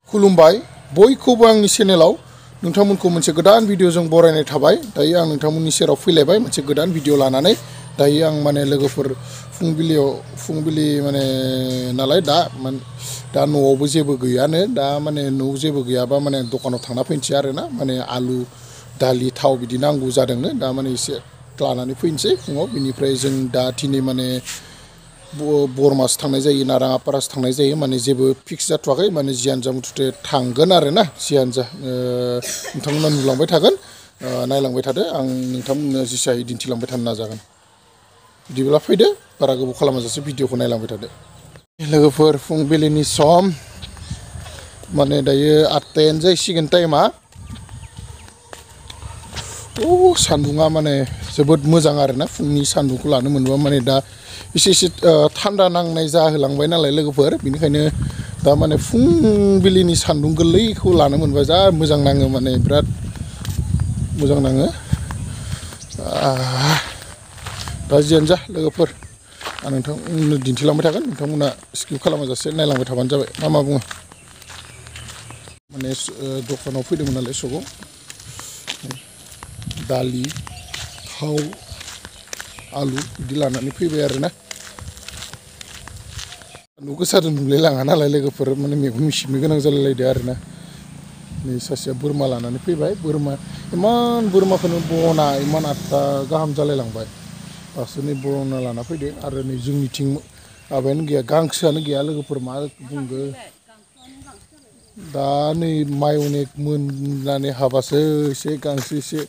खुलुमबाय बयखौबो आंनि चेनेलाव नोंथांमोनखौ मोनसे गोदान भिडिअजों बरायनाय थाबाय। दायो आं नोंथांमोननि सेराव फैलायबाय मोनसे गोदान भिडिअ लानानै। दायो आं माने लोगोफोर फुंबिलि माने नालाय दा न'आवबो जेबो गैयानो, दा माने न'आव जेबो गैयाबा माने दखानाव थांना फैनोसै आरोना, माने आलु दालि थाव बिदि नांगौ जादोंनो, दा माने एसे लानानै फैनोसै फुङाव। बिनिफ्राय जों दा दिनै माने बरमासो थांनाय जायो, नाराङापारासो थांनाय जायो, माने जेबो फिक्स जाथ'वाखै, माने जियानो जा मुथथे थांगोन आरोना, जियानो जा नोंथांमोना नुलांबाय थागोन, नायलांबाय थादो, आं नोंथांमोननो जेसे हायो दिन्थिलांबाय थानो नाजागोन। बिदिब्ला फैदो, बारा गोबाव खालामाजासे भिडिअखौ नायलांबाय थादो। लोगोफोर फुंबिलिनि सम, माने दायो 8टायानो जासिगोन टाइमा। सान्दुङा माने जोबोद मोजां आरोना, फुंनि सान्दुंखौ लानो मोनबा माने दा एसे थान्दा नांनाय जाहोलांबाय नालाय लोगोफोर, बेनिखायनो दा माने फुंबिलिनि सान्दुं गोरलैखौ लानो मोनबा जा मोजां नाङो, माने बिराद मोजां नाङो। दा जियानो जा लोगोफोर, आं नोंथांमोननो दिन्थिलांबाय थागोन, नोंथांमोना स्किप खालामाजासे नायलांबाय थाबानो जाबाय। मा बुङो, माने दखानाव फैदोंमोन नालाय सकाव, दालि थाव आलु बिदि लानानै फैबाय आरोना। सान्दुं गोसाजों नुलायलाङा नालाय लोगोफोर, माने मेगन मिसिबनो गोनां जालायलायदो आरोना। नै सासेया बोरमा लानानै फैबाय, इमान बोरमाखौनो बना इमान 8टा गाहाम जालायलांबाय, दासो नै बना लाना फैदो। आरो नै जोंनिथिं माबायानो गैया, गांसोआनो गैया लोगोफोर, मा बुंगो। दा नै माइ अनेक मोननानै हाबासो एसे गांसो एसे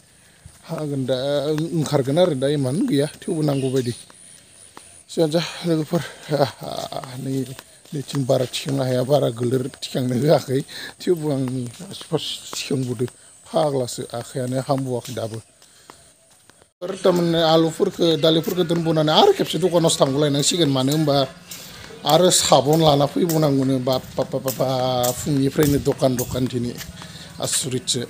हागोन, दा ओंखारगोन आरो, दा इमान गैया, थेवबो नांगौ बायदि। जियानो जा लोगोफोर, नैथिं बारा थिखांनो हाया, बारा गोलोर थिखांनो होआखै, थेवबो आं थिखांबोदो, फाग्लासो, आखायानो हामबोआखै दाबो। थारमाने आलुफोरखौ दालिफोरखौ दोनबोनानै आरो खेबसे दखानावसो थांबोलायनांसिगोन, मानो होनबा आरो साबन लाना फैबावनांगौनो, बाब फुंनिफ्रायनो दखान दिनै आसुरितसो,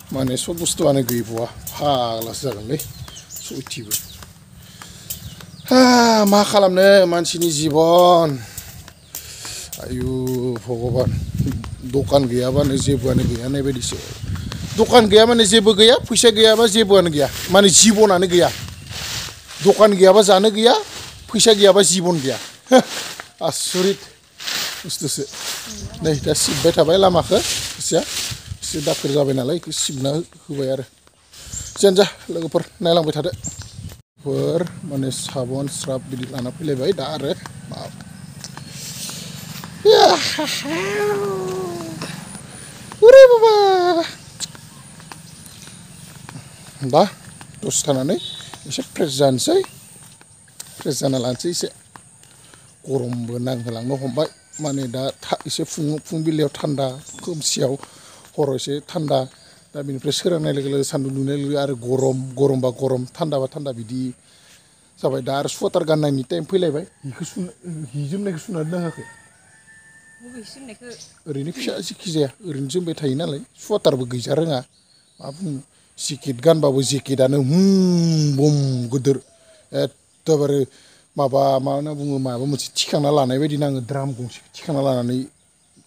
माने सब बुस्थुआनो गैबावा, फाग्लासो जागोनलै सयथिबो। मा खालामनो मानसिनि जिबन, आयु भगबान, दखान गैयाबानो जेबोआनो गैया होननाय बायदिसो। दखान गैया माने जेबो गैया, फैसा गैयाबा जेबोआनो गैया, माने जिबनानो गैया। दखान गैयाबा जानो गैया, फैसा गैयाबा जिबन गैया, आसुरित बुस्थुसो। नै दा सिबबाय थाबाय लामाखौ, फैसाया एसे दाखोर जाबाय नालाय बेखौ सिबना होबाय आरो। जियानो जा लोगोफोर, नायलांबाय थादो। माने साबन स्राब बिदि लाना फैलायबाय दा आरो दा दसे थानानै एसे फ्रेस जानोसै, फ्रेस जाना लानोसै। एसे गरमबो नांहोलांनो हमबाय, माने दा एसे फुंबिलियाव थान्दा, खोमसियाव हराव एसे थान्दा, दा बेनिफ्राय सोरांनाय लोगो लोगो सान्दुं दुंनाय लोगो आरो गरमबा गरम, थान्दाबा थान्दा बिदि जाबाय। दा आरो सुवेटार गाननायनि टाइम फैलायबाय, हि जोमनायखौ सुना दोनाखै, ओरैनो फिसा जिखि जाया ओरैनो जोमबाय थायो नालाय, सुवेटारबो गैजा रोङा, मा बुंनो। जेकेट गानबाबो जेकेटआनो बुम गोदोर, एखदबारे माबा मा होनना बुङो, माबा मोनसे थिखांना लानाय बायदि नाङो, द्राम गंसे थिखांना लानानै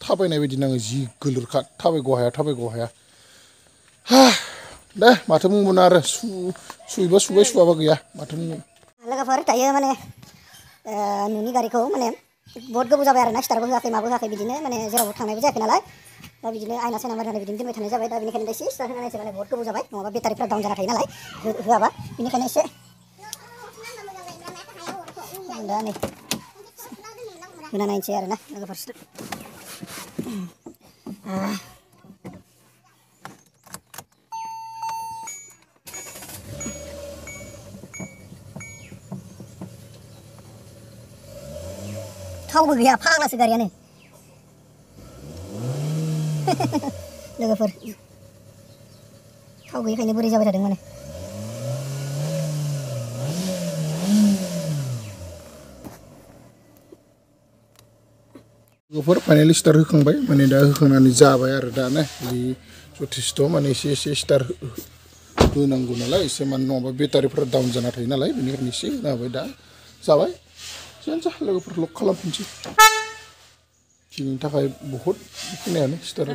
थाबायनाय बायदि नाङो, जि गोलोरखा, थाबायग' हाया। दे माथो बुंबावनो आरो, सुयोबा सुबाय, सुवाबा गैया, माथो बुंनो। लोगोफोर दायो माने न'नि गारिखौ माने बहुत गोबाव जाबाय आरो ना, स्टार्टबो होआखै माबो होआखै, बिदिनो माने जेरावबो थांनायबो जायाखै नालाय, दा बिदिनो आयना सायना मारिनानै बिदिनो दोनबाय थानाय जाबाय। दा बेनिखायनो एसे स्टार्ट होनानैसो, माने बहुत गोबाव जाबाय, नङाबा बेटारिफ्रा डाउन जाना थायो नालाय होआबा, बेनिखायनो एसे दा नै होना नायनोसै आरो ना लोगोफोर। थावबो गैया, फाग्लासो गारियानो लोगोफोर, थाव गैयैखायनो बोरै जाबाय थादों माने। लोगोफोर फाइनालि स्टार्ट होखांबाय, माने दा होखांनानै जाबाय आरो दा ना, जि जथेस्थ', माने एसे स्टार्ट होनांगौ नालाय, एसे माने नङाबा बेटारिफ्रा डाउन जाना थायो नालाय, बेनिखायनो एसे होना होबाय, दा जाबाय। जियानो जा लोगोफोर, लक खालामफिनसै। Kini थाखाय बहुत फैनायानो स्टार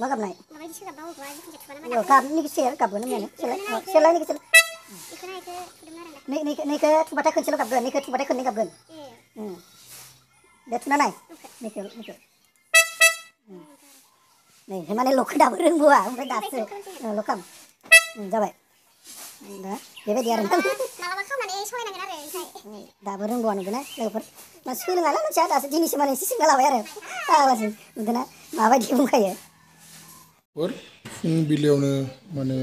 मा गाबनाय गाबनि सेर गाबगोन सेलायनि गेजेर नैखो थुबाथाय खनसेल' गाबगोन नैखो थुबाथाय खननै गाबगोन दे थुना नाय नैखो नै माने ल'खौ दाबो रोंबोआ ओमफ्राय दासो ल'खाम जाबाय दा बेबायदि आरो मालाबा खावनानै सहायनांगोन आरो ओमफ्राय दाबो रोंबावा नुदोंना लोगोफोर मा सोलोङाना मानसिया दासो दिनैसो माने एसे सोलोंना लाबाय आरो आलासि नुदोंना माबायदि बुंखायो फुंबिलियावनो माने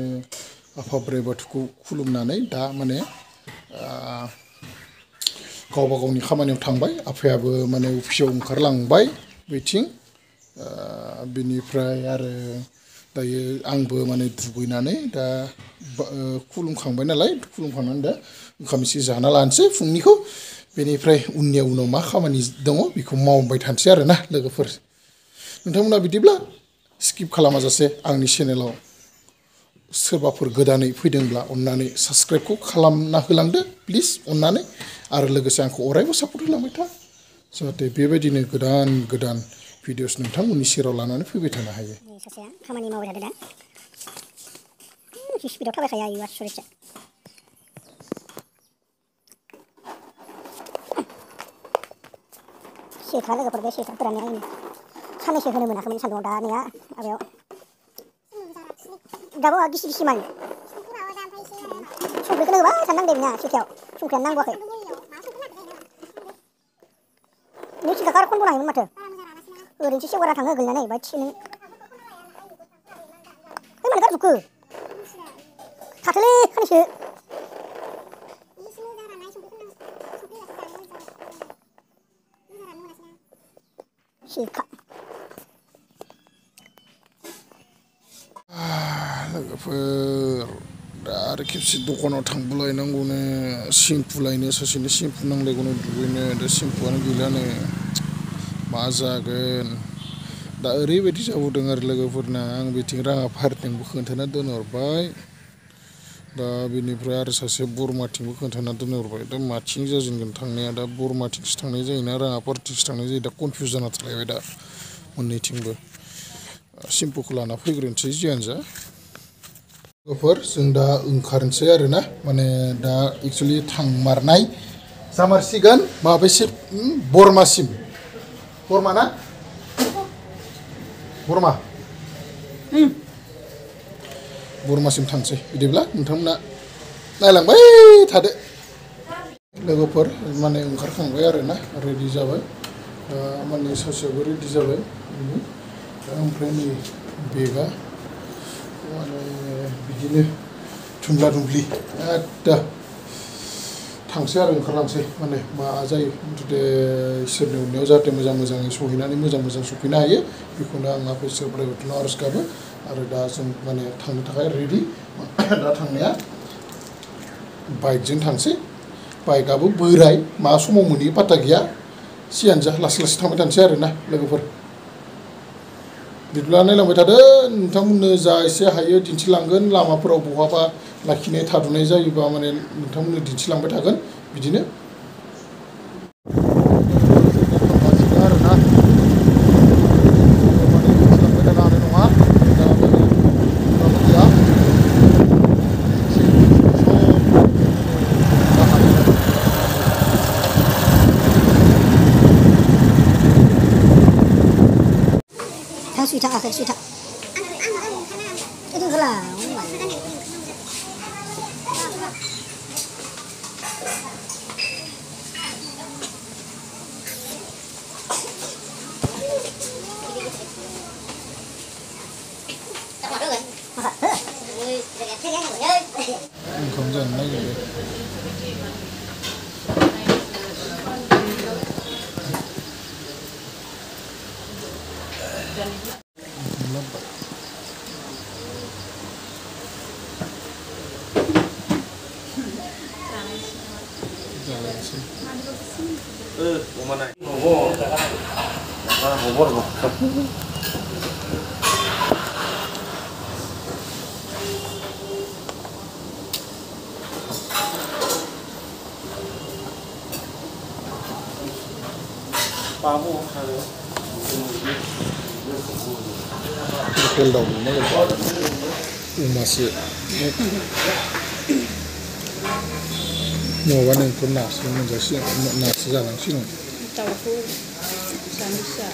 आफा बोराइ बाथौखौ खुलुमनानै दा माने गावबा गावनि खामानियाव थांबाय आफायाबो माने अफिसाव ओंखारलांबाय बिथिं बिनिफ्राय आरो दायो आंबो माने दुगैनानै दा खुलुमखांबाय नालाय खुलुमखांनानै दा ओंखाम एसे जाना लानोसै फुंनिखौ बेनिफ्राय उनाव मा खामानि दङ बेखौ मावबाय थानोसै आरोना लोगोफोर नोंथांमोना बिदिब्ला स्किप खालामाजासे आंनि चेनेलाव सोरबाफोर गोदानै फैदोंब्ला अन्नानै साबस्क्राइबखौ खालामना होलांदो प्लिज अन्नानै आरो लोगोसे आंखौ अरायबो सापर्ट होलांबाय था जाहाथे बेबायदिनो गोदान भिडिअस नोंथांमोननि सेराव लानानै फैबाय थानो हायो सासेया खामानि मावबाय थादों दा स्पिडआव थाबायखायो आयु आसरितसो सेखा लोगोफोर बे सेखाफोरानो आंनि साननैसो होनो मोनाखैमोन सान्दुंआव दा नैया माबायाव दाबो गिसिमान संख्रिखौनो होबाय साननांदों बेना सेखायाव संख्रियानो नांगौआखै नों सेखाखौ आरो खनबावनो हायोमोन माथो ओरैनोसो सेवगारा थाङो गोलैनानै बाहाय थिनो मानो गारजोबखो थाथोलै खानैसो सेखा लोगोफोर दा आरो खेबसे दखानाव थांबोलायनांगौनो सेम्पु लायनो सासेनो सेम्पु नांलायगौनो दुगैनो दा सेम्पुआनो गैलानो मा जागोन दा ओरैबायदि जाबोदों आरो लोगोफोरना आं बिथिं राङा फारथिंबो खोन्थाना दोनहरबाय दा बेनिफ्राय आरो सासे बरमाथिंबो खोन्थाना दोनहरबाय दा माथिं जाजेनगोन थांनाया दा बरमाथिंसो थांनाय जायोना राङा फारथिंसो थांनाय जायो दा कनफिउस जाना थालायबाय दा मोननैथिंबो सेम्पुखौ लाना फैग्रोनोसै जियानो जा लोगोफोर जों दा ओंखारनोसै आरोना माने दा एक्सुवेलि थांमारनाय जामारसिगोन माबासिम बरमासिम बरमा ना बरमासिम थांसै बिदिब्ला नोंथांमोना नायलांबाय थादो लोगोफोर माने ओंखारखांबाय आरोना रेडि जाबाय माने सासेयाबो रेडि जाबाय ओमफ्राय नै बेगा माने बिदिनो थुमला थुमलि एकदम थांसै आरो ओंखारलांसै माने मा जायो जुदि इसोरनि अननायाव जाहाथे मोजाङै सहैनानै मोजां सफैनो हायो बेखौनो आं आफा इसोर बोराइ बाथौनाव आरज गाबो आरो दा जों माने थांनो थाखाय रेडि दा थांनाया बाइकजों थांसै बाइकआबो बोराय मा समाव मोनहैयो पात्ता गैया सियानो जा लासै थांबाय थानोसै आरोना लोगोफोर बिदिब्ला नायलांबाय थादो नोंथांमोननो जा एसे हायो दिन्थिलांगोन लामाफोराव बहाबा लाखिनाय थाद'नाय जायोबा माने नोंथांमोननो दिन्थिलांबाय थागोन बिदिनो आरोना दिन्थिलांबाय थानो हानाय नङा suy thẳng cái đừng có là không dần đấy rồi Mana này? Hổ bò. Hổ. เ Hotel daw masih mau warna pun nasi menjadi nasi jangan sih. Tahu sambusa.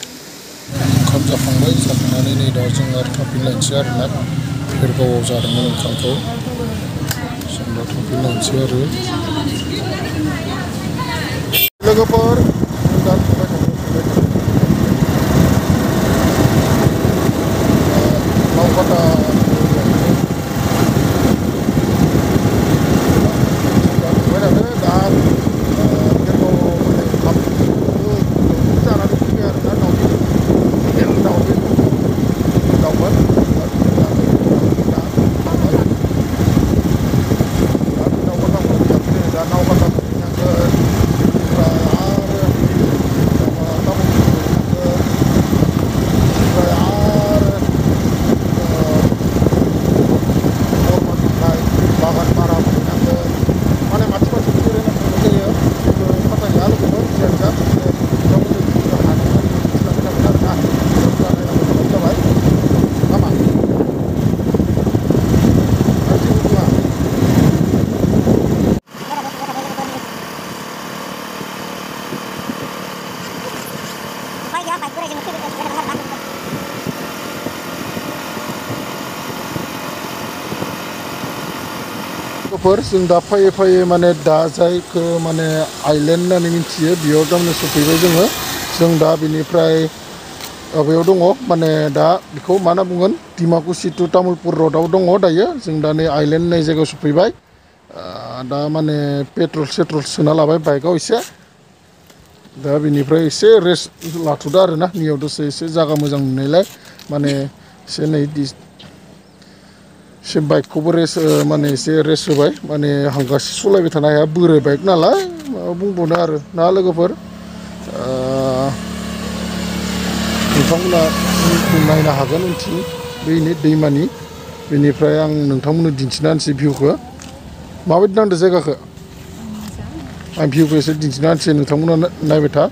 Kamu जाखांबाय जाखांनानै नै दा जों आरो थांफिनलायनोसै आरोना गोबाव जादोंमोन ओंखामखौ जों दा थांफिनलायनोसै आरो लोगोफोर दा थांबाय मावबादा जों दा फैयै फैयै माने दा जायखौ माने आइलेन्ड होननानै मिथियो बेयाव गावनो सफैबाय जों दा बिनिफ्राय बेयाव दङ माने दा बेखौ मा होनना बुंगोन डिमाकुसि टु तामुलपुर र'डआव दङ दायो जों दा नै आइलेन्ड होननाय जायगायाव सफैबाय दा माने पेट्रल सोना लाबाय बाइकआव एसे दा बिनिफ्राय एसे रेस्ट लाथ'दो आरोना नियाव दसे एसे जायगा मोजां नुनायलाय माने एसे नै से बाइकखौबो माने एसे रेस्ट होबाय माने हांगासे सलायबाय थानो हाया बोराय बाइक नालाय मा बुंबावनो आरो ना लोगोफोर नोंथांमोना नायनो हागोन उनथिं बैनि दैमानि बेनिफ्राय आं नोंथांमोननो दिन्थिना होनोसै भिउखौ माबायदि नांदों जायगाखौ आं भिउखौ एसे दिन्थिना होनोसै नोंथांमोना नायबाय था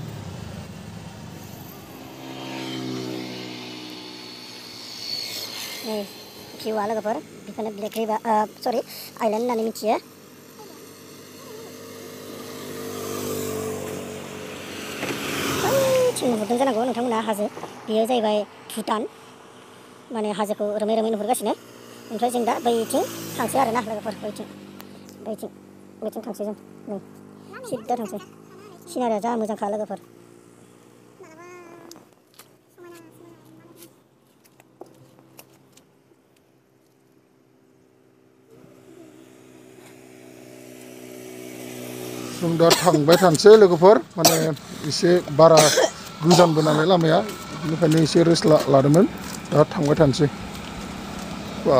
भिउआ लोगोफोर बेखौनो ब्लेक रिभार सरि आइलेन्ड होननानै मिथियो बैथिं नुहुरदों जानांगौ नोंथांमोना हाजो बेयो जाहैबाय भुटान माने हाजोखौ रोमै रोमै नुहुरगासिनो ओमफ्राय जों दा बैथिं थांसै आरोना लोगोफोर बैथिं थांसै जों नै सिद्दा थांसै सिनारिया जा मोजांखा लोगोफोर जों दा थांबाय थानोसै लोगोफोर माने एसे बारा गोजानबो नालाय लामाया बेनिखायनो एसे रेस्ट लादोंमोन दा थांबाय थानोसै बा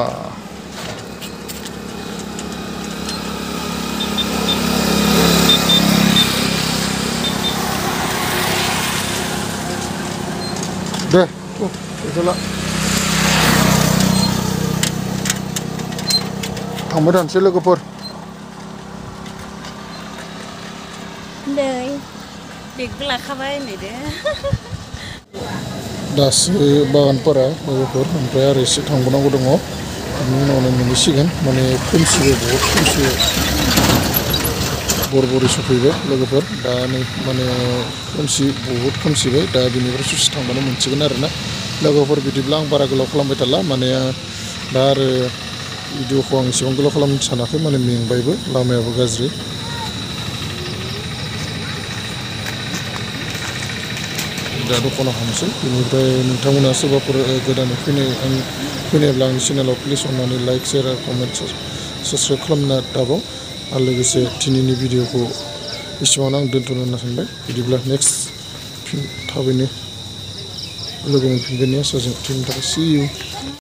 दे गैथ'ला थांबाय थानोसै लोगोफोर बेगबो लाखाबाय नै दे दासो बागानफोरा लोगोफोर ओमफ्राय आरो एसे थांबावनांगौ दङ बिनि उनावनो मोनहैसिगोन माने खोमसिबो बहुद खोमसि बरबरि सफैबाय लोगोफोर दा नै माने खोमसि बहुद खोमसिबाय दा बिनिफ्राय ससे थांबानो मोनसिगोन आरोना लोगोफोर बिदिब्ला आं बारा गोलाव खालामबाय थाला माने दा आरो भिडिअखौ आं एसेबां गोलाव खालामनो सानाखै माने मेंबायबो लामायाबो गाज्रि दा दखानाव हामसै बेनिफ्राय नोंथांमोना सोरबाफोर गोदानै फैनायब्ला आंनि चेनेलाव प्लिज अननानै लाइक शेयार कमेन्ट साबस्क्राइब खालामना दाबाव आरो लोगोसे दिनैनि भिडिअखौ एसेबांनो आं दोनथ'नो होनना सानबाय बिदिब्ला नेक्स्ट थाबैनो लोगो मोनफिनगोननि आसाजों दिनैनि थाखाय see you